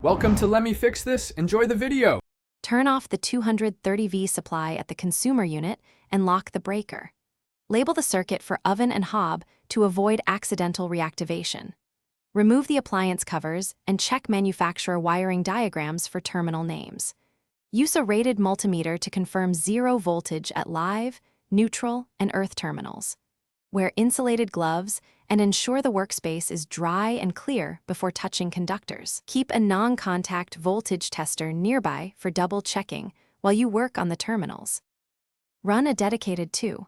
Welcome to Let Me Fix This. Enjoy the video. Turn off the 230V supply at the consumer unit and lock the breaker. Label the circuit for oven and hob to avoid accidental reactivation. Remove the appliance covers and check manufacturer wiring diagrams for terminal names. Use a rated multimeter to confirm 0 voltage at live, neutral, and earth terminals. Wear insulated gloves and ensure the workspace is dry and clear before touching conductors. Keep a non-contact voltage tester nearby for double checking while you work on the terminals. Run a dedicated 2.5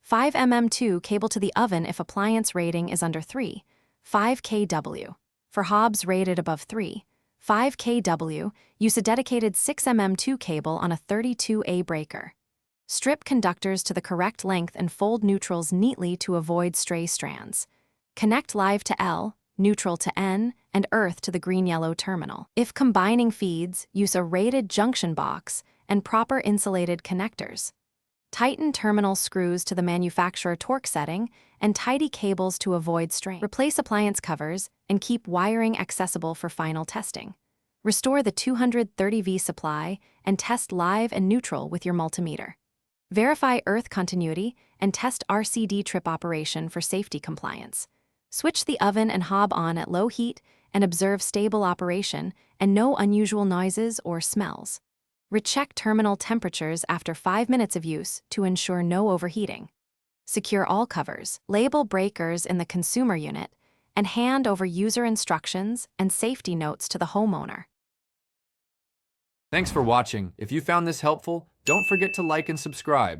mm cable to the oven if appliance rating is under 3.5 kW. For hobs rated above 3.5 kW, use a dedicated 6 mm cable on a 32A breaker. Strip conductors to the correct length and fold neutrals neatly to avoid stray strands. Connect live to L, neutral to N, and earth to the green-yellow terminal. If combining feeds, use a rated junction box and proper insulated connectors. Tighten terminal screws to the manufacturer torque setting and tidy cables to avoid strain. Replace appliance covers and keep wiring accessible for final testing. Restore the 230V supply and test live and neutral with your multimeter. Verify earth continuity and test RCD trip operation for safety compliance. Switch the oven and hob on at low heat and observe stable operation and no unusual noises or smells. Recheck terminal temperatures after 5 minutes of use to ensure no overheating. Secure all covers, label breakers in the consumer unit, and hand over user instructions and safety notes to the homeowner. Thanks for watching. If you found this helpful, don't forget to like and subscribe.